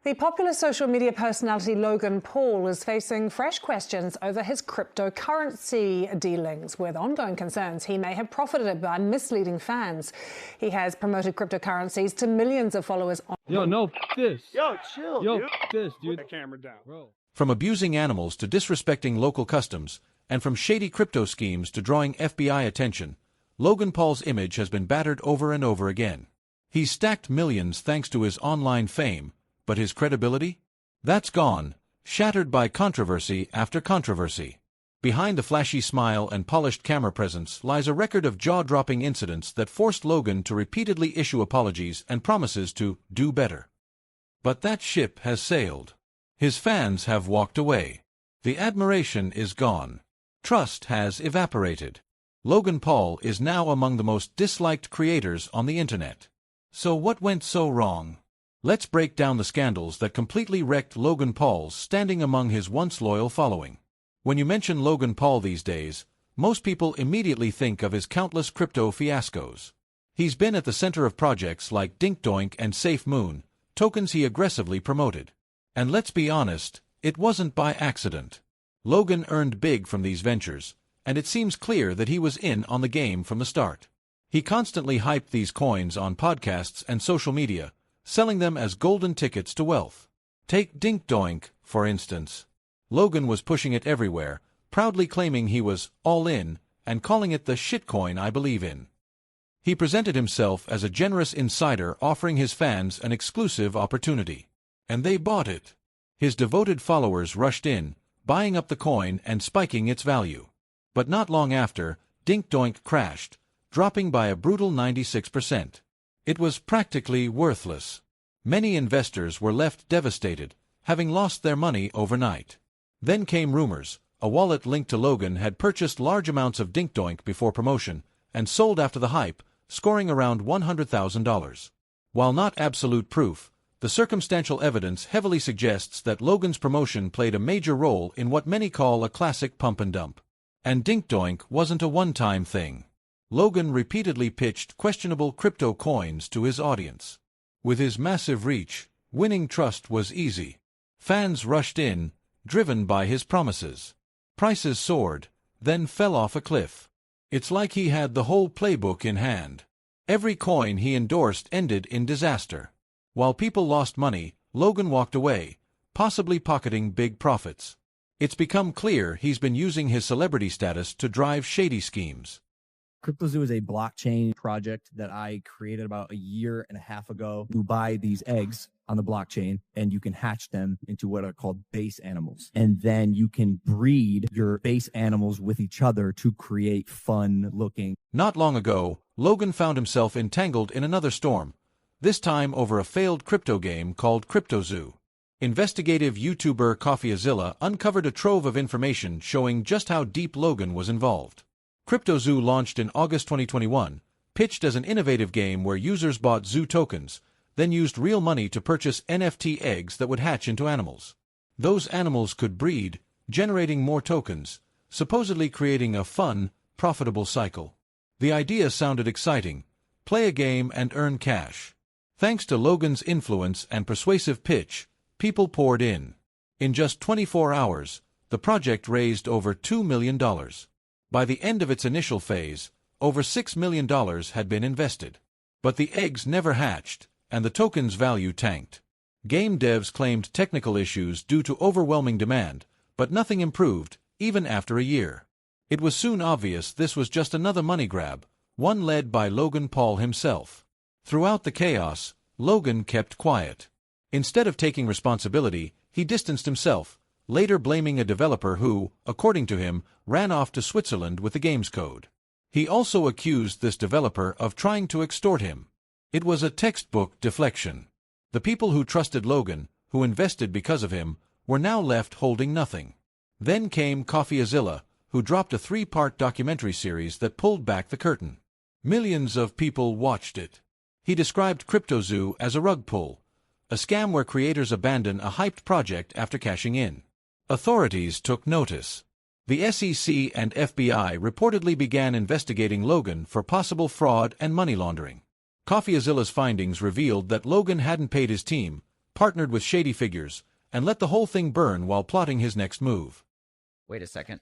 The popular social media personality Logan Paul is facing fresh questions over his cryptocurrency dealings, with ongoing concerns he may have profited by misleading fans. He has promoted cryptocurrencies to millions of followers on... Yo, no, this. Yo, chill, Yo, dude. this, dude. Put the camera down. Bro. From abusing animals to disrespecting local customs, and from shady crypto schemes to drawing FBI attention, Logan Paul's image has been battered over and over again. He's stacked millions thanks to his online fame, but his credibility? That's gone, shattered by controversy after controversy. Behind the flashy smile and polished camera presence lies a record of jaw-dropping incidents that forced Logan to repeatedly issue apologies and promises to do better. But that ship has sailed. His fans have walked away. The admiration is gone. Trust has evaporated. Logan Paul is now among the most disliked creators on the internet. So what went so wrong? Let's break down the scandals that completely wrecked Logan Paul's standing among his once loyal following. When you mention Logan Paul these days, most people immediately think of his countless crypto fiascos. He's been at the center of projects like Dinkdoink and SafeMoon, tokens he aggressively promoted. And let's be honest, it wasn't by accident. Logan earned big from these ventures, and it seems clear that he was in on the game from the start. He constantly hyped these coins on podcasts and social media, selling them as golden tickets to wealth. Take Dinkdoink, for instance. Logan was pushing it everywhere, proudly claiming he was all in and calling it the shitcoin I believe in. He presented himself as a generous insider offering his fans an exclusive opportunity. And they bought it. His devoted followers rushed in, buying up the coin and spiking its value. But not long after, Dinkdoink crashed, dropping by a brutal 96%. It was practically worthless. Many investors were left devastated, having lost their money overnight. Then came rumors a wallet linked to Logan had purchased large amounts of Dinkdoink before promotion and sold after the hype, scoring around $100,000. While not absolute proof, the circumstantial evidence heavily suggests that Logan's promotion played a major role in what many call a classic pump and dump. And Dinkdoink wasn't a one-time thing. Logan repeatedly pitched questionable crypto coins to his audience. With his massive reach, winning trust was easy. Fans rushed in, driven by his promises. Prices soared, then fell off a cliff. It's like he had the whole playbook in hand. Every coin he endorsed ended in disaster. While people lost money, Logan walked away, possibly pocketing big profits. It's become clear he's been using his celebrity status to drive shady schemes. CryptoZoo is a blockchain project that I created about a year and a half ago. You buy these eggs on the blockchain and you can hatch them into what are called base animals. And then you can breed your base animals with each other to create fun looking. Not long ago, Logan found himself entangled in another storm, this time over a failed crypto game called CryptoZoo. Investigative YouTuber CoffeeZilla uncovered a trove of information showing just how deep Logan was involved. CryptoZoo launched in August 2021, pitched as an innovative game where users bought zoo tokens, then used real money to purchase NFT eggs that would hatch into animals. Those animals could breed, generating more tokens, supposedly creating a fun, profitable cycle. The idea sounded exciting: play a game and earn cash. Thanks to Logan's influence and persuasive pitch, people poured in. In just 24 hours, the project raised over $2 million. By the end of its initial phase, over $6 million had been invested. But the eggs never hatched, and the token's value tanked. Game devs claimed technical issues due to overwhelming demand, but nothing improved, even after a year. It was soon obvious this was just another money grab, one led by Logan Paul himself. Throughout the chaos, Logan kept quiet. Instead of taking responsibility, he distanced himself, later blaming a developer who, according to him, ran off to Switzerland with the game's code. He also accused this developer of trying to extort him. It was a textbook deflection. The people who trusted Logan, who invested because of him, were now left holding nothing. Then came CoffeeZilla, who dropped a 3-part documentary series that pulled back the curtain. Millions of people watched it. He described CryptoZoo as a rug pull, a scam where creators abandon a hyped project after cashing in. Authorities took notice. The SEC and FBI reportedly began investigating Logan for possible fraud and money laundering. CoffeeZilla's findings revealed that Logan hadn't paid his team, partnered with shady figures, and let the whole thing burn while plotting his next move. Wait a second.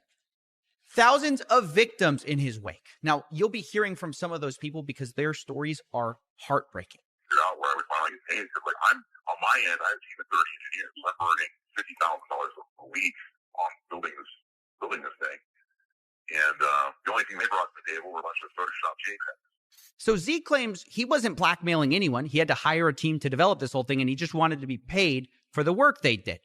Thousands of victims in his wake. Now, you'll be hearing from some of those people because their stories are heartbreaking. Figure out where I would finally get paid, because I'm on my end, I have a team of 30 engineers. I'm earning $50,000 a week on building this thing. And the only thing they brought to the table were a bunch of Photoshop JPEGs. So Z claims he wasn't blackmailing anyone. He had to hire a team to develop this whole thing, and he just wanted to be paid for the work they did.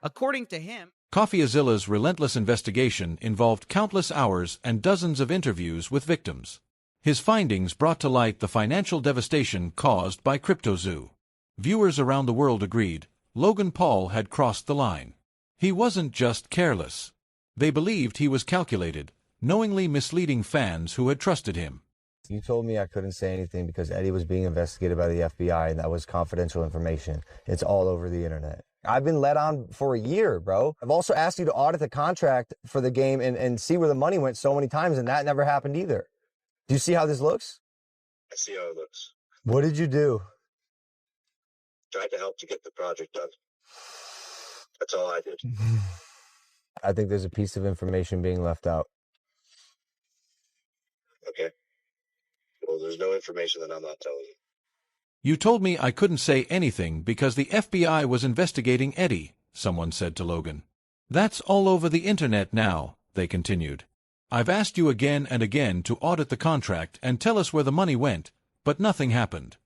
According to him, CoffeeZilla's relentless investigation involved countless hours and dozens of interviews with victims. His findings brought to light the financial devastation caused by CryptoZoo. Viewers around the world agreed Logan Paul had crossed the line. He wasn't just careless. They believed he was calculated, knowingly misleading fans who had trusted him. You told me I couldn't say anything because Eddie was being investigated by the FBI, and that was confidential information. It's all over the internet. I've been let on for a year, bro. I've also asked you to audit the contract for the game and see where the money went so many times, and that never happened either. Do you see how this looks? I see how it looks. What did you do? Tried to help to get the project done. That's all I did. I think there's a piece of information being left out. Okay. Well, there's no information that I'm not telling you. You told me I couldn't say anything because the FBI was investigating Eddie, someone said to Logan. That's all over the internet now, they continued. I've asked you again and again to audit the contract and tell us where the money went, but nothing happened.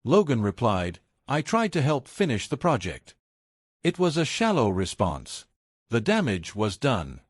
Logan replied, I tried to help finish the project. It was a shallow response. The damage was done.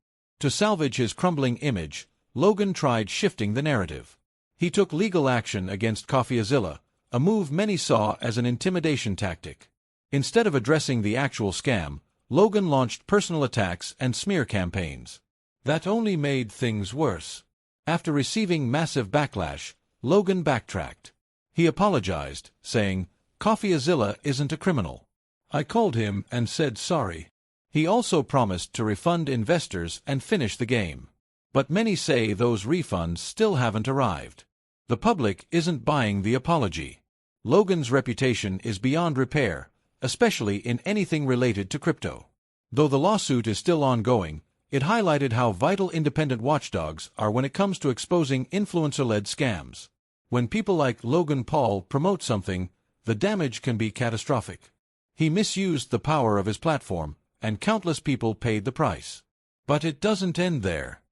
To salvage his crumbling image, Logan tried shifting the narrative. He took legal action against CoffeeZilla, a move many saw as an intimidation tactic. Instead of addressing the actual scam, Logan launched personal attacks and smear campaigns. That only made things worse. After receiving massive backlash, Logan backtracked. He apologized, saying, CoffeeZilla isn't a criminal. I called him and said sorry. He also promised to refund investors and finish the game. But many say those refunds still haven't arrived. The public isn't buying the apology. Logan's reputation is beyond repair, especially in anything related to crypto. Though the lawsuit is still ongoing, it highlighted how vital independent watchdogs are when it comes to exposing influencer-led scams. When people like Logan Paul promote something, the damage can be catastrophic. He misused the power of his platform, and countless people paid the price. But it doesn't end there.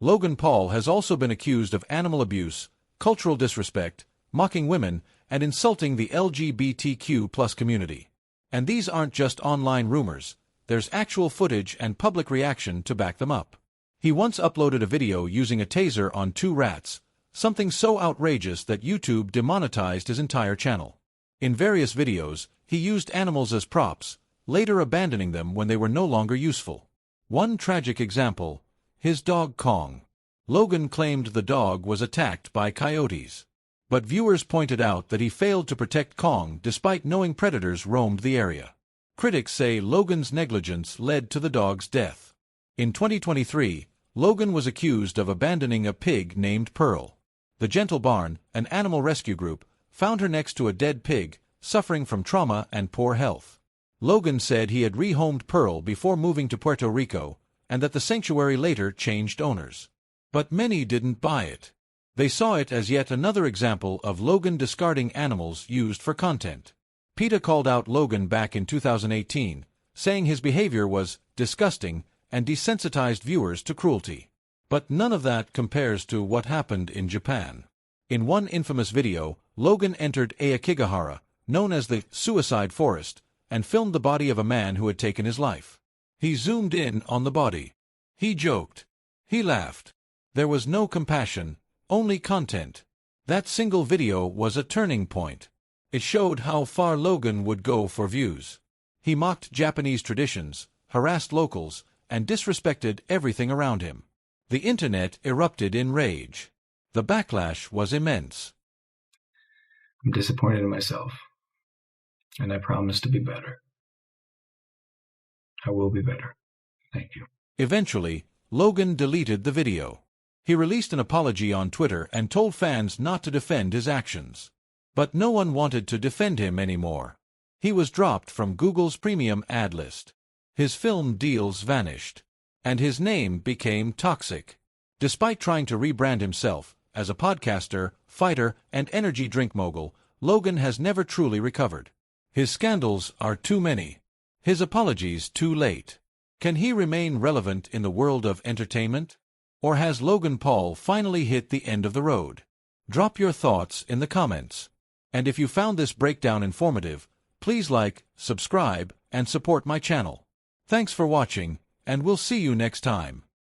Logan Paul has also been accused of animal abuse, cultural disrespect, mocking women, and insulting the LGBTQ+ community. And these aren't just online rumors. There's actual footage and public reaction to back them up. He once uploaded a video using a taser on 2 rats, something so outrageous that YouTube demonetized his entire channel. In various videos, he used animals as props, later abandoning them when they were no longer useful. One tragic example, his dog Kong. Logan claimed the dog was attacked by coyotes. But viewers pointed out that he failed to protect Kong despite knowing predators roamed the area. Critics say Logan's negligence led to the dog's death. In 2023, Logan was accused of abandoning a pig named Pearl. The Gentle Barn, an animal rescue group, found her next to a dead pig, suffering from trauma and poor health. Logan said he had rehomed Pearl before moving to Puerto Rico, and that the sanctuary later changed owners. But many didn't buy it. They saw it as yet another example of Logan discarding animals used for content. PETA called out Logan back in 2018, saying his behavior was disgusting and desensitized viewers to cruelty. But none of that compares to what happened in Japan. In one infamous video, Logan entered Aokigahara, known as the Suicide Forest, and filmed the body of a man who had taken his life. He zoomed in on the body. He joked. He laughed. There was no compassion, only content. That single video was a turning point. It showed how far Logan would go for views. He mocked Japanese traditions, harassed locals, and disrespected everything around him. The internet erupted in rage. The backlash was immense. I'm disappointed in myself, and I promise to be better. I will be better. Thank you. Eventually, Logan deleted the video. He released an apology on Twitter and told fans not to defend his actions. But no one wanted to defend him anymore. He was dropped from Google's premium ad list. His film deals vanished, and his name became toxic. Despite trying to rebrand himself as a podcaster, fighter, and energy drink mogul, Logan has never truly recovered. His scandals are too many. His apologies too late. Can he remain relevant in the world of entertainment? Or has Logan Paul finally hit the end of the road? Drop your thoughts in the comments. And if you found this breakdown informative, please like, subscribe, and support my channel. Thanks for watching, and we'll see you next time.